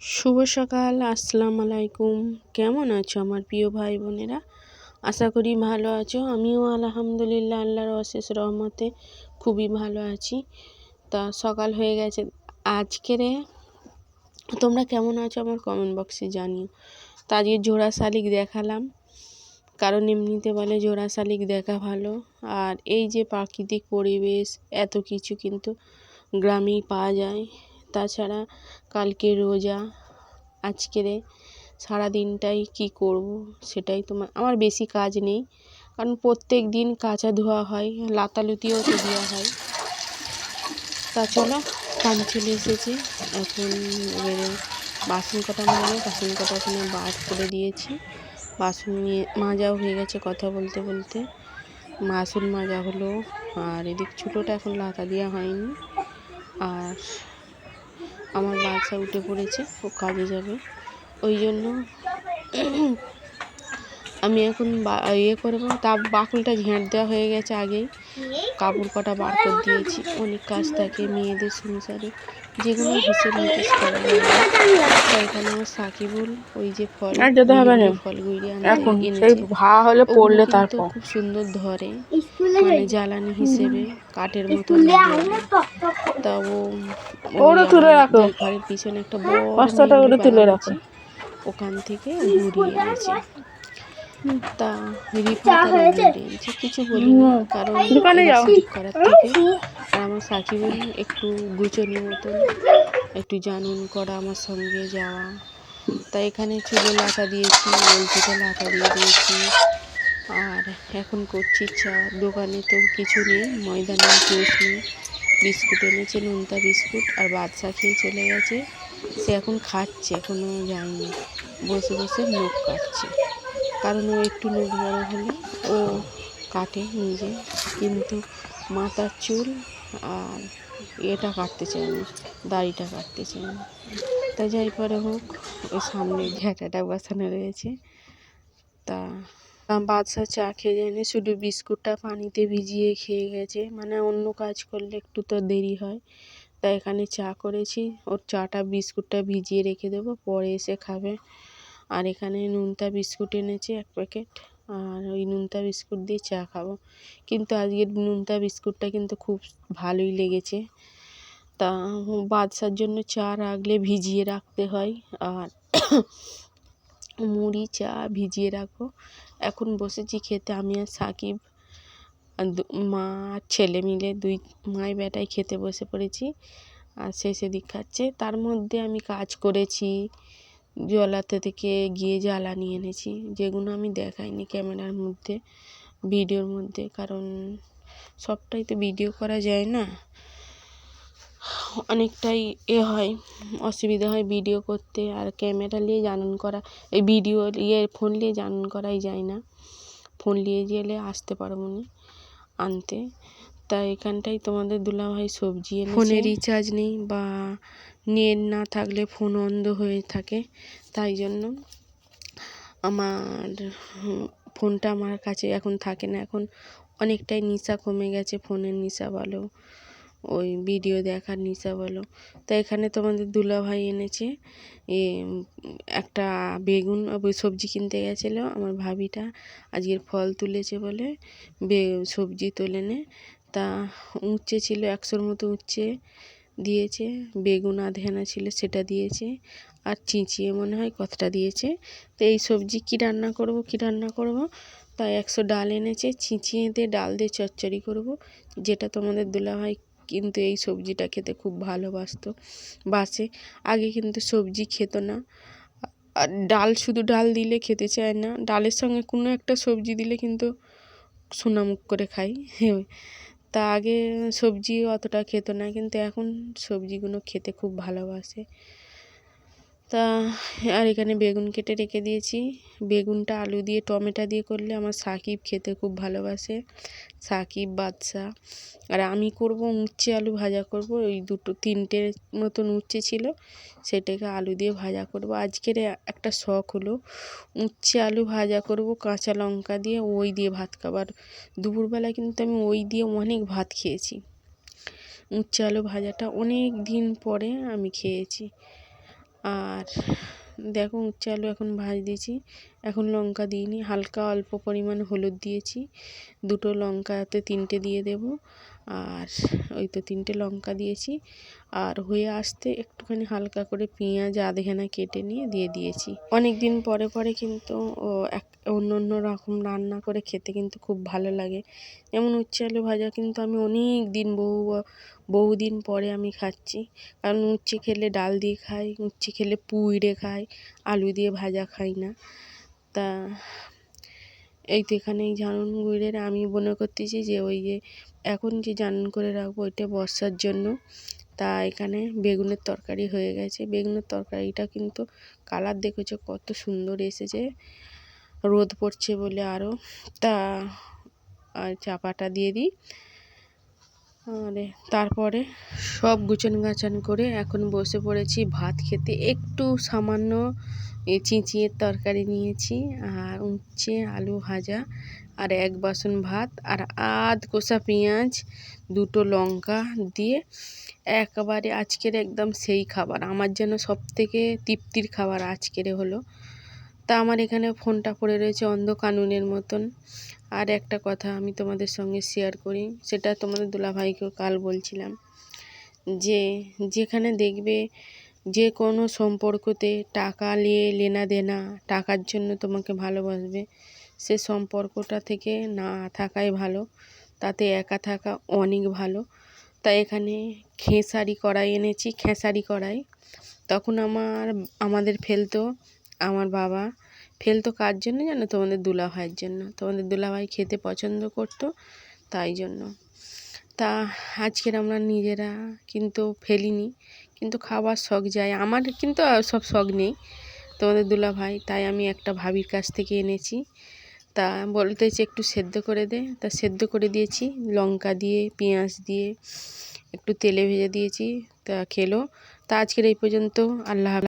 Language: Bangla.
শুভ সকাল, আসসালামু আলাইকুম। কেমন আছো আমার প্রিয় ভাই বোনেরা? আশা করি ভালো আছো। আমিও আলহামদুলিল্লাহ আল্লাহর অশেষ রহমতে খুবই ভালো আছি। তা সকাল হয়ে গেছে আজকেরে। তোমরা কেমন আছো আমার কমেন্ট বক্সে জানিও। তা আজকে জোড়া শালিক দেখালাম, কারণ এমনিতে বলে জোড়া শালিক দেখা ভালো। আর এই যে প্রাকৃতিক পরিবেশ, এত কিছু কিন্তু গ্রামেই পাওয়া যায়। তাছাড়া কালকে রোজা, আজকেরে সারা দিনটাই কি করব সেটাই আমার বেশি কাজ নেই, কারণ প্রত্যেক দিন কাচা ধোয়া হয়, লাতালুতিও তো দেওয়া হয়। তা চলো, কাম চলে এসেছে। এখন এবারে বাসন কটা মাজবো। বাসন কটা ওখানে বার করে দিয়েছি। বাসন মাজাও হয়ে গেছে কথা বলতে বলতে। বাসন মাজা হলো। আর এদিক ছোটোটা এখন লাতা দেওয়া হয়নি। আর আমার বাচ্চা উঠে পড়েছে, ও কাজে যাবে, ওই জন্য আমি এখন করবো। তা বাকুলটা ঝেঁট দেওয়া হয়ে গেছে আগেই, কাপড় কটা বার করে দিয়েছি। অনেক কাজ থাকে মেয়েদের সংসারে, যেগুলো হিসেব নিকেশ করা যায় না। তাই এখানে আমার সাকিবুল ওই যে ফলগুলি এনেছে, কিন্তু খুব সুন্দর ধরে, মানে জ্বালানি হিসেবে কাঠের মতো জ্বলে। তা ঘরের পিছনে একটা বড় বাগান আছে, ওখান থেকে ঘুরিয়ে এনেছে। তা কিছু বলিনি, কারণ করার থেকে। আর আমার সাকিবুল একটু গুছনি মতন, একটু জানুন করা, আমার সঙ্গে যাওয়া। তাই এখানে চুলে লাতা দিয়েছি, ওলচিতে লাতা দিয়ে দিয়েছি। আর এখন করছি চা। দোকানে তো কিছু নেই, ময়দা নেই, টোস্ট নেই। বিস্কুট এনেছে, নোনতা বিস্কুট, আর বাদশা খেয়ে চলে গেছে। সে এখন খাচ্ছে, এখনো যায়নি, বসে বসে নখ কাটছে। কারণ ও একটু নখ বড় হলে ও কাটে নিজে, কিন্তু মাথার চুল আর এটা কাটতে চায় না, দাড়িটা কাটতে চায় না। তাই যাই পরে হোক, ওই সামনে ঝ্যাঁটাটা বসানো রয়েছে। তা বাদশা চা খেয়ে যায়নি, শুধু বিস্কুটটা পানিতে ভিজিয়ে খেয়ে গেছে। মানে অন্য কাজ করলে একটু তো দেরি হয়, তাই এখানে চা করেছি। ওর চাটা বিস্কুটটা ভিজিয়ে রেখে দেবো, পরে এসে খাবে। আর এখানে নোনতা বিস্কুট এনেছি 1 প্যাকেট, আর ওই নোনতা বিস্কুট দিয়ে চা খাবো। কিন্তু আজকের নোনতা বিস্কুটটা কিন্তু খুব ভালোই লেগেছে। তা বাদশার জন্য চা রাখলে ভিজিয়ে রাখতে হয়, আর মুড়ি চা ভিজিয়ে রাখবো। এখন বসেছি খেতে, আমি আর সাকিব, মা আর ছেলে মিলে, দুই মাই বেটাই খেতে বসে পড়েছি। আর সে সেদিক খাচ্ছে, তার মধ্যে আমি কাজ করেছি। জলাতে থেকে গিয়ে জ্বালানি এনেছি, যেগুলো আমি দেখাইনি ক্যামেরার মধ্যে, ভিডিওর মধ্যে, কারণ সবটাই তো ভিডিও করা যায় না। অনেকটাই হয়, অসুবিধা হয় ভিডিও করতে। আর ক্যামেরা নিয়ে জানুন করা, এই ভিডিও ফোন নিয়ে জানুন করাই যায় না। ফোন নিয়ে গেলে আসতে পারবো না আনতে। তাই এখানটাই তোমাদের দুলাভাই সবজি এনেছে। ফোনে রিচার্জ নেই বা নেট না থাকলে ফোন বন্ধ হয়ে থাকে, তাই জন্য আমার ফোনটা আমার কাছে এখন থাকে না। এখন অনেকটাই নেশা কমে গেছে, ফোনের নেশা বলো, ওই ভিডিও দেখার নেশা বলো। তাই এখানে তোমাদের দুলাভাই এনেছে একটা বেগুন, সবজি কিনতে গেছিলো আমার ভাবিটা, আজকের ফল তুলেছে বলে সবজি তোলে নে। তা উচ্ছে ছিল 100-র মতো উচ্ছে দিয়েছে, বেগুন আধখানা ছিল সেটা দিয়েছে, আর চিঁচিয়ে মনে হয় কতটা দিয়েছে। তো এই সবজি কি রান্না করব, তাই 100 ডাল এনেছে, চিঁচিয়ে দিয়ে ডাল দিয়ে চচ্চড়ি করব, যেটা তোমাদের দুলাভাই কিন্তু এই সবজিটা খেতে খুব বাসে। আগে কিন্তু সবজি খেত না, আর ডাল, শুধু ডাল দিলে খেতে চায় না, ডালের সঙ্গে কোনো একটা সবজি দিলে কিন্তু সোনামুখ করে খাই। তা আগে সবজি অতটা খেত না, কিন্তু এখন সবজিগুলো খেতে খুব ভালোবাসে। তা আর এখানে বেগুন কেটে রেখে দিয়েছি। বেগুনটা আলু দিয়ে টমেটো দিয়ে করলে আমার সাকিব খেতে খুব ভালোবাসে, সাকিব, বাদশা। আর আমি করব উচ্ছে আলু ভাজা করব। ওই 2-3টে মতন উচ্ছে ছিল, সেটাকে আলু দিয়ে ভাজা করব। আজকের একটা শখ হলো উচ্ছে আলু ভাজা করব কাঁচা লঙ্কা দিয়ে, ওই দিয়ে ভাত খাবার। দুপুরবেলা কিন্তু আমি ওই দিয়ে অনেক ভাত খেয়েছি। উচ্ছে আলু ভাজাটা অনেক দিন পরে আমি খেয়েছি। আর দেখো উচ্ছে আলু এখন দিয়েছি, এখন লঙ্কা দিইনি, হালকা অল্প পরিমাণে হলুদ দিয়েছি, 2টো লঙ্কাতে 3টে দিয়ে দেব, আর ওই তো 3টে লঙ্কা দিয়েছি। আর হয়ে আসতে একটুখানি হালকা করে পেঁয়াজ আধখানা কেটে নিয়ে দিয়ে দিয়েছি। অনেক দিন পরে পরে কিন্তু অন্য রকম রান্না করে খেতে কিন্তু খুব ভালো লাগে। যেমন উচ্ছে আলু ভাজা কিন্তু আমি অনেক দিন বহুদিন পরে আমি খাচ্ছি, কারণ উচ্ছে খেলে ডাল দিয়ে খাই, উচ্ছে খেলে পুইড়ে খাই, আলু দিয়ে ভাজা খাই না। তা এই তো এখানে এই জানুন গুড়ের আমি মনে করতেছি যে ওই যে এখন যে জানুন করে রাখবো ওইটা বর্ষার জন্য। তা এখানে বেগুনের তরকারি হয়ে গেছে, বেগুনের তরকারিটা কিন্তু কালার দেখেছো কত সুন্দর এসেছে, রোদ পড়ছে বলে আরও। তা আর চাপাটা দিয়ে দিই, আরে তারপরে সব গুছান গাছান করে এখন বসে পড়েছি ভাত খেতে। একটু সামান্য চিঁচিয়ের তরকারি নিয়েছি, আর উচ্ছে আলু ভাজা, আর 1 বাসন ভাত, আর আধ কষা পেঁয়াজ, 2টো লঙ্কা দিয়ে একেবারে আজকের একদম সেই খাবার, আমার যেন সবথেকে তৃপ্তির খাবার আজকের হলো। তা আমার এখানে ফোনটা পড়ে রয়েছে অন্ধকানুনের মতন। আর একটা কথা আমি তোমাদের সঙ্গে শেয়ার করি, সেটা তোমাদের দুলাভাইকেও কাল বলছিলাম, যে যেখানে দেখবে যে কোনো সম্পর্কতে টাকা নিয়ে লেনা দেনা, টাকার জন্য তোমাকে ভালোবাসবে, সে সম্পর্কটা থেকে না থাকাই ভালো, তাতে একা থাকা অনেক ভালো। তাই এখানে খেসারি কড়াই এনেছি, খেসারি কড়াই। তখন আমাদের ফেলতো, আমার বাবা ফেলতো কার জন্য জানো? তোমাদের দুলাভাইয়ের জন্য, তোমাদের দুলাভাই খেতে পছন্দ করতো, তাই জন্য। তা আজকের আমরা নিজেরা কিন্তু ফেলিনি, কিন্তু খাবার শখ যায় আমার, কিন্তু সব শখ নেই তোমাদের দুলাভাই, তাই আমি একটা ভাবির কাছ থেকে এনেছি। তা বলতেছে একটু সেদ্ধ করে দে, তা সেদ্ধ করে দিয়েছি, লঙ্কা দিয়ে পেঁয়াজ দিয়ে একটু তেলে ভেজে দিয়েছি, তা খেলো। তা আজকের এই পর্যন্ত, আল্লাহ হাফেজ।